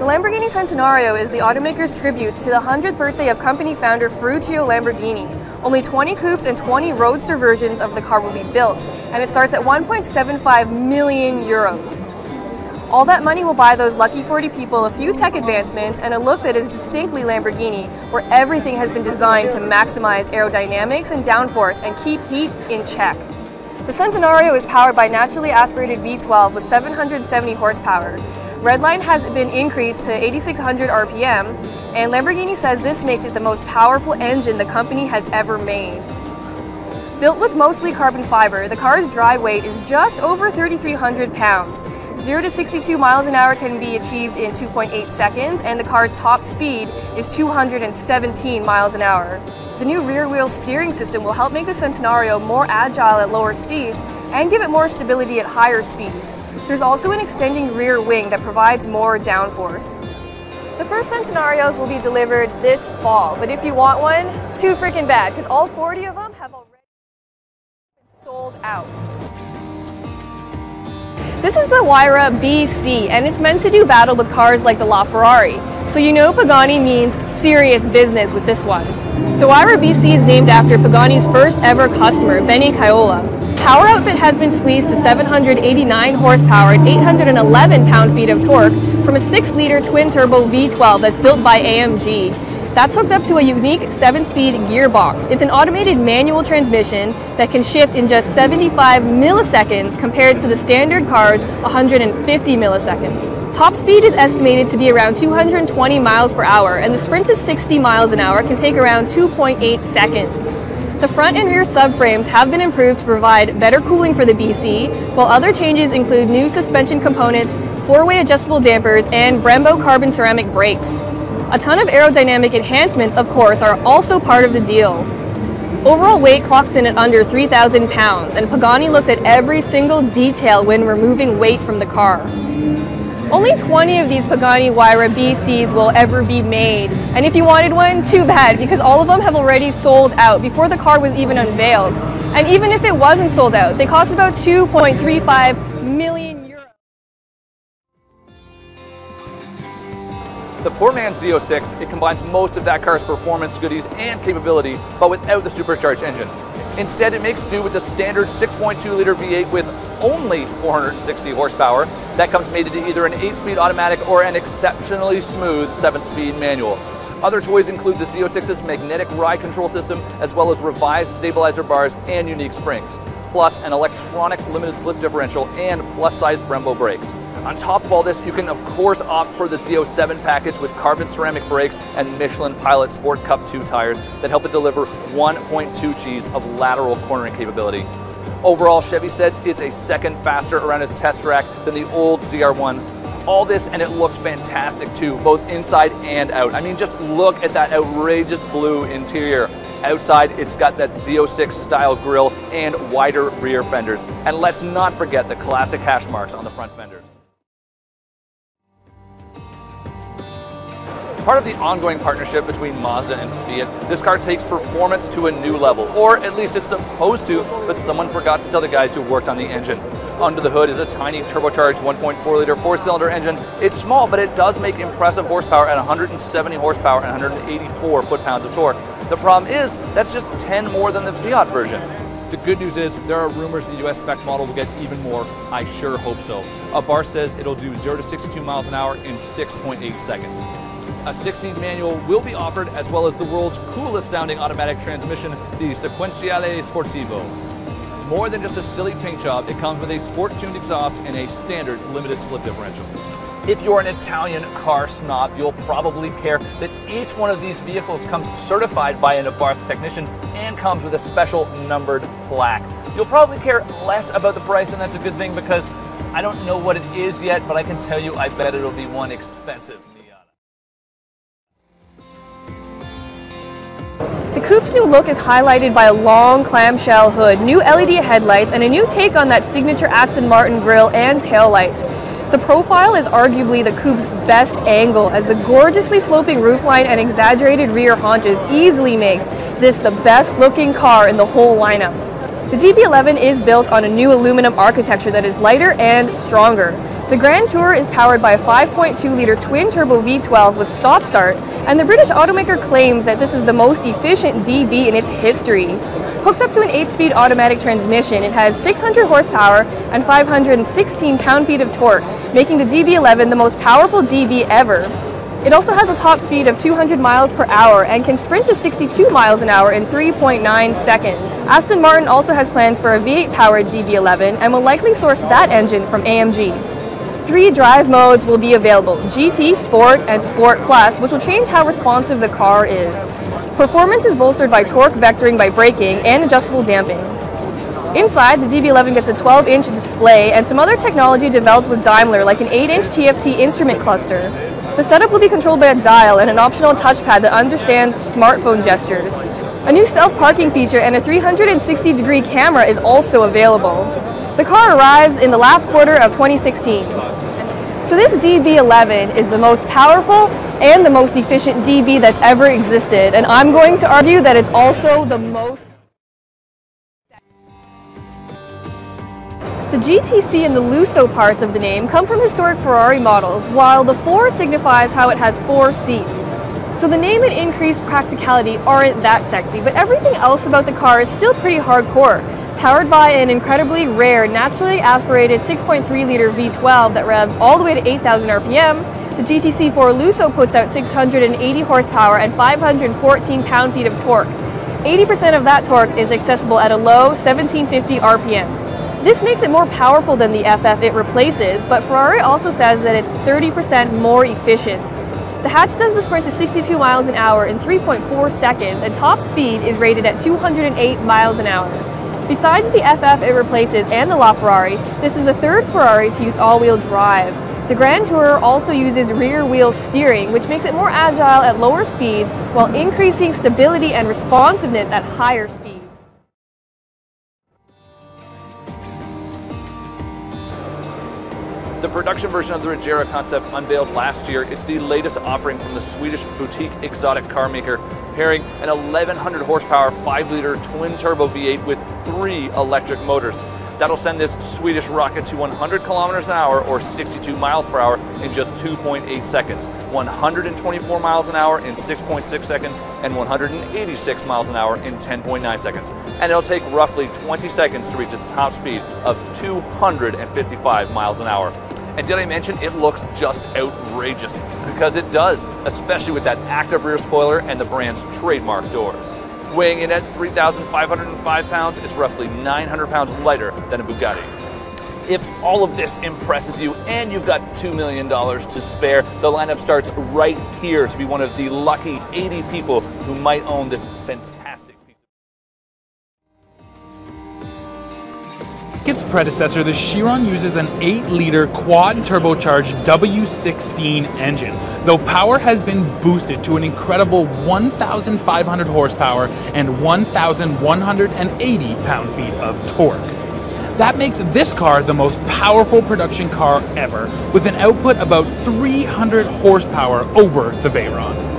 The Lamborghini Centenario is the automaker's tribute to the 100th birthday of company founder Ferruccio Lamborghini. Only 20 coupes and 20 roadster versions of the car will be built, and it starts at 1.75 million euros. All that money will buy those lucky 40 people a few tech advancements and a look that is distinctly Lamborghini, where everything has been designed to maximize aerodynamics and downforce and keep heat in check. The Centenario is powered by naturally aspirated V12 with 770 horsepower. Redline has been increased to 8,600 RPM, and Lamborghini says this makes it the most powerful engine the company has ever made. Built with mostly carbon fiber, the car's dry weight is just over 3,300 pounds. 0 to 62 miles an hour can be achieved in 2.8 seconds, and the car's top speed is 217 miles an hour. The new rear-wheel steering system will help make the Centenario more agile at lower speeds and give it more stability at higher speeds. There's also an extending rear wing that provides more downforce. The first Centenarios will be delivered this fall, but if you want one, too freaking bad, because all 40 of them have already been sold out. This is the Huayra BC, and it's meant to do battle with cars like the LaFerrari. So you know Pagani means serious business with this one. The Huayra BC is named after Pagani's first ever customer, Benny Caiola. Power output has been squeezed to 789 horsepower and 811 pound-feet of torque from a 6-liter twin-turbo V12 that's built by AMG. That's hooked up to a unique 7-speed gearbox. It's an automated manual transmission that can shift in just 75 milliseconds compared to the standard car's 150 milliseconds. Top speed is estimated to be around 220 miles per hour, and the sprint to 60 miles an hour can take around 2.8 seconds. The front and rear subframes have been improved to provide better cooling for the BC, while other changes include new suspension components, 4-way adjustable dampers, and Brembo carbon ceramic brakes. A ton of aerodynamic enhancements, of course, are also part of the deal. Overall weight clocks in at under 3,000 pounds, and Pagani looked at every single detail when removing weight from the car. Only 20 of these Pagani Huayra BCs will ever be made, and if you wanted one, too bad, because all of them have already sold out before the car was even unveiled. And even if it wasn't sold out, they cost about 2.35 million euros. The poor man's Z06, it combines most of that car's performance goodies and capability, but without the supercharged engine. Instead, it makes do with the standard 6.2-liter V8 with only 460 horsepower that comes mated to either an 8-speed automatic or an exceptionally smooth 7-speed manual. Other toys include the Z06's magnetic ride control system, as well as revised stabilizer bars and unique springs, plus an electronic limited slip differential and plus-size Brembo brakes. On top of all this, you can of course opt for the Z07 package with carbon ceramic brakes and Michelin Pilot Sport Cup 2 tires that help it deliver 1.2 Gs of lateral cornering capability. Overall, Chevy says it's a second faster around its test track than the old ZR1. All this, and it looks fantastic too, both inside and out. I mean, just look at that outrageous blue interior. Outside, it's got that Z06 style grille and wider rear fenders. And let's not forget the classic hash marks on the front fenders. Part of the ongoing partnership between Mazda and Fiat, this car takes performance to a new level, or at least it's supposed to, but someone forgot to tell the guys who worked on the engine. Under the hood is a tiny turbocharged 1.4-liter 4-cylinder engine. It's small, but it does make impressive horsepower at 170 horsepower and 184 foot-pounds of torque. The problem is, that's just 10 more than the Fiat version. The good news is, there are rumors the US spec model will get even more. I sure hope so. A bar says it'll do 0 to 62 miles an hour in 6.8 seconds. A 6-speed manual will be offered, as well as the world's coolest sounding automatic transmission, the Sequentiale Sportivo. More than just a silly paint job, it comes with a sport-tuned exhaust and a standard limited slip differential. If you're an Italian car snob, you'll probably care that each one of these vehicles comes certified by an Abarth technician and comes with a special numbered plaque. You'll probably care less about the price, and that's a good thing because I don't know what it is yet, but I can tell you I bet it'll be one expensive. The coupe's new look is highlighted by a long clamshell hood, new LED headlights, and a new take on that signature Aston Martin grille and taillights. The profile is arguably the coupe's best angle, as the gorgeously sloping roofline and exaggerated rear haunches easily makes this the best looking car in the whole lineup. The DB11 is built on a new aluminum architecture that is lighter and stronger. The Grand Tour is powered by a 5.2-liter twin-turbo V12 with stop-start, and the British automaker claims that this is the most efficient DB in its history. Hooked up to an 8-speed automatic transmission, it has 600 horsepower and 516 pound-feet of torque, making the DB11 the most powerful DB ever. It also has a top speed of 200 miles per hour and can sprint to 62 miles an hour in 3.9 seconds. Aston Martin also has plans for a V8-powered DB11 and will likely source that engine from AMG. 3 drive modes will be available: GT, Sport, and Sport Plus, which will change how responsive the car is. Performance is bolstered by torque vectoring by braking and adjustable damping. Inside, the DB11 gets a 12-inch display and some other technology developed with Daimler, like an 8-inch TFT instrument cluster. The setup will be controlled by a dial and an optional touchpad that understands smartphone gestures. A new self-parking feature and a 360-degree camera is also available. The car arrives in the last quarter of 2016. So this DB11 is the most powerful and the most efficient DB that's ever existed, and I'm going to argue that it's also the most. The GTC and the Lusso parts of the name come from historic Ferrari models, while the 4 signifies how it has 4 seats. So the name and increased practicality aren't that sexy, but everything else about the car is still pretty hardcore. Powered by an incredibly rare, naturally aspirated 6.3-liter V12 that revs all the way to 8,000 RPM, the GTC4 Lusso puts out 680 horsepower and 514 pound-feet of torque. 80% of that torque is accessible at a low 1750 RPM. This makes it more powerful than the FF it replaces, but Ferrari also says that it's 30% more efficient. The hatch does the sprint to 62 miles an hour in 3.4 seconds, and top speed is rated at 208 miles an hour. Besides the FF it replaces and the LaFerrari, this is the 3rd Ferrari to use all-wheel drive. The Grand Tourer also uses rear-wheel steering, which makes it more agile at lower speeds while increasing stability and responsiveness at higher speeds. The production version of the Regera concept unveiled last year. It's the latest offering from the Swedish boutique exotic car maker, pairing an 1100 horsepower 5-liter twin-turbo V8 with 3 electric motors. That'll send this Swedish rocket to 100 kilometers an hour or 62 miles per hour in just 2.8 seconds, 124 miles an hour in 6.6 seconds, and 186 miles an hour in 10.9 seconds. And it'll take roughly 20 seconds to reach its top speed of 255 miles an hour. And did I mention it looks just outrageous? Because it does, especially with that active rear spoiler and the brand's trademark doors. Weighing in at 3,505 pounds, it's roughly 900 pounds lighter than a Bugatti. If all of this impresses you and you've got $2 million to spare, the lineup starts right here to be one of the lucky 80 people who might own this fantastic piece. Its predecessor, the Chiron uses an 8-liter quad-turbocharged W16 engine, though power has been boosted to an incredible 1,500 horsepower and 1,180 pound-feet of torque. That makes this car the most powerful production car ever, with an output about 300 horsepower over the Veyron.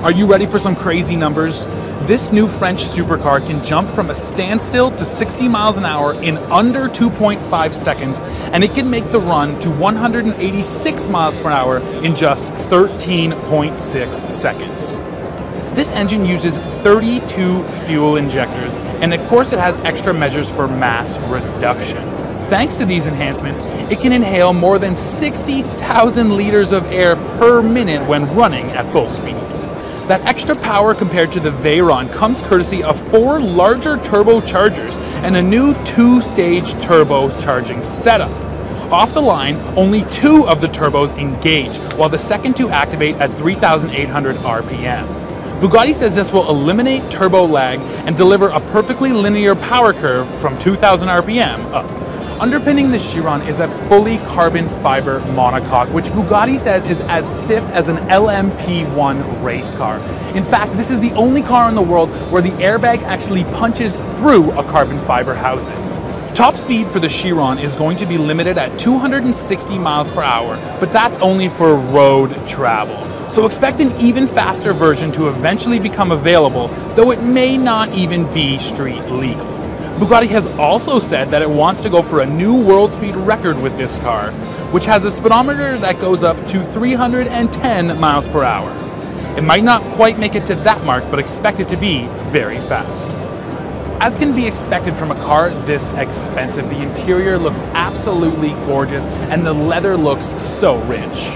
Are you ready for some crazy numbers? This new French supercar can jump from a standstill to 60 miles an hour in under 2.5 seconds, and it can make the run to 186 miles per hour in just 13.6 seconds. This engine uses 32 fuel injectors, and of course it has extra measures for mass reduction. Thanks to these enhancements, it can inhale more than 60,000 liters of air per minute when running at full speed. That extra power compared to the Veyron comes courtesy of 4 larger turbochargers and a new 2-stage turbocharging setup. Off the line, only 2 of the turbos engage, while the second 2 activate at 3,800 RPM. Bugatti says this will eliminate turbo lag and deliver a perfectly linear power curve from 2,000 RPM up. Underpinning the Chiron is a fully carbon fiber monocoque, which Bugatti says is as stiff as an LMP1 race car. In fact, this is the only car in the world where the airbag actually punches through a carbon fiber housing. Top speed for the Chiron is going to be limited at 260 miles per hour, but that's only for road travel. So expect an even faster version to eventually become available, though it may not even be street legal. Bugatti has also said that it wants to go for a new world speed record with this car, which has a speedometer that goes up to 310 miles per hour. It might not quite make it to that mark, but expect it to be very fast. As can be expected from a car this expensive, the interior looks absolutely gorgeous and the leather looks so rich.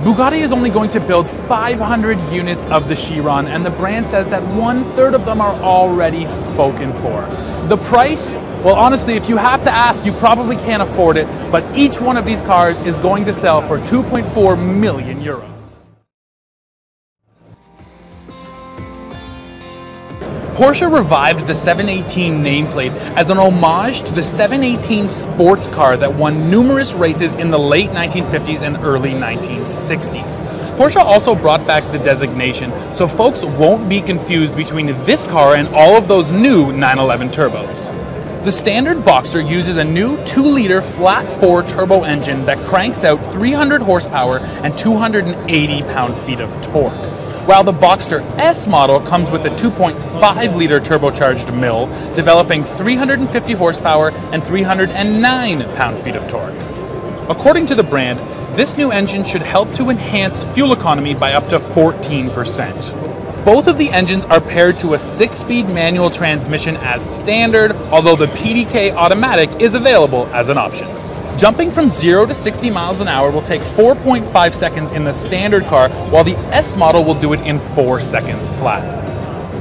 Bugatti is only going to build 500 units of the Chiron, and the brand says that 1/3 of them are already spoken for. The price? Well, honestly, if you have to ask, you probably can't afford it, but each one of these cars is going to sell for 2.4 million euros. Porsche revived the 718 nameplate as an homage to the 718 sports car that won numerous races in the late 1950s and early 1960s. Porsche also brought back the designation so folks won't be confused between this car and all of those new 911 turbos. The standard Boxster uses a new 2-liter flat-4 turbo engine that cranks out 300 horsepower and 280 pound-feet of torque, while the Boxster S model comes with a 2.5-liter turbocharged mill, developing 350 horsepower and 309 pound-feet of torque. According to the brand, this new engine should help to enhance fuel economy by up to 14%. Both of the engines are paired to a 6-speed manual transmission as standard, although the PDK automatic is available as an option. Jumping from 0 to 60 miles an hour will take 4.5 seconds in the standard car, while the S model will do it in 4 seconds flat.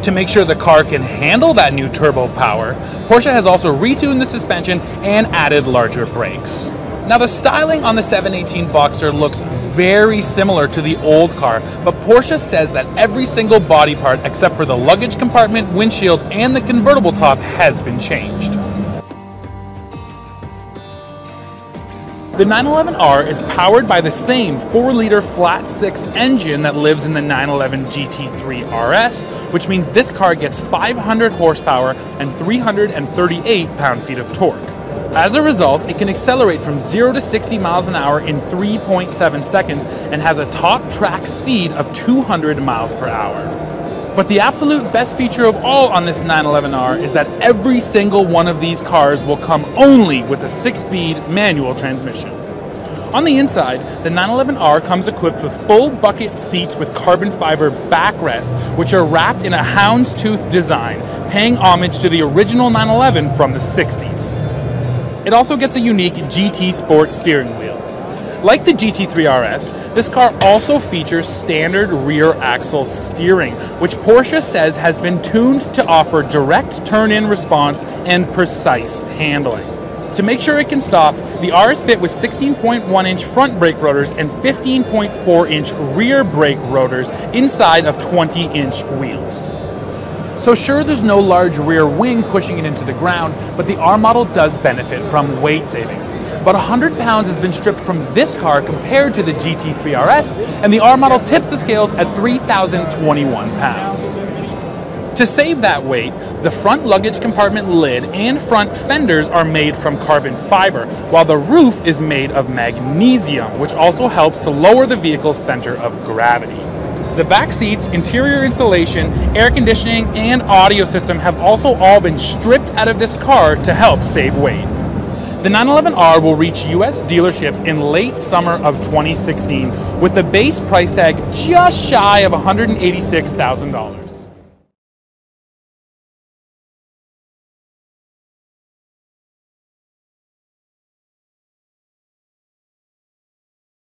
To make sure the car can handle that new turbo power, Porsche has also retuned the suspension and added larger brakes. Now, the styling on the 718 Boxster looks very similar to the old car, but Porsche says that every single body part except for the luggage compartment, windshield, and the convertible top has been changed. The 911R is powered by the same 4-liter flat-6 engine that lives in the 911 GT3 RS, which means this car gets 500 horsepower and 338 pound-feet of torque. As a result, it can accelerate from 0 to 60 miles an hour in 3.7 seconds and has a top track speed of 200 miles per hour. But the absolute best feature of all on this 911R is that every single one of these cars will come only with a 6-speed manual transmission. On the inside, the 911R comes equipped with full bucket seats with carbon fiber backrests, which are wrapped in a houndstooth design, paying homage to the original 911 from the 60s. It also gets a unique GT Sport steering wheel. Like the GT3 RS, this car also features standard rear axle steering, which Porsche says has been tuned to offer direct turn-in response and precise handling. To make sure it can stop, the R is fit with 16.1-inch front brake rotors and 15.4-inch rear brake rotors inside of 20-inch wheels. So sure, there's no large rear wing pushing it into the ground, but the R model does benefit from weight savings. About 100 pounds has been stripped from this car compared to the GT3 RS, and the R model tips the scales at 3,021 pounds. To save that weight, the front luggage compartment lid and front fenders are made from carbon fiber, while the roof is made of magnesium, which also helps to lower the vehicle's center of gravity. The back seats, interior insulation, air conditioning, and audio system have also all been stripped out of this car to help save weight. The 911R will reach US dealerships in late summer of 2016 with the base price tag just shy of $186,000.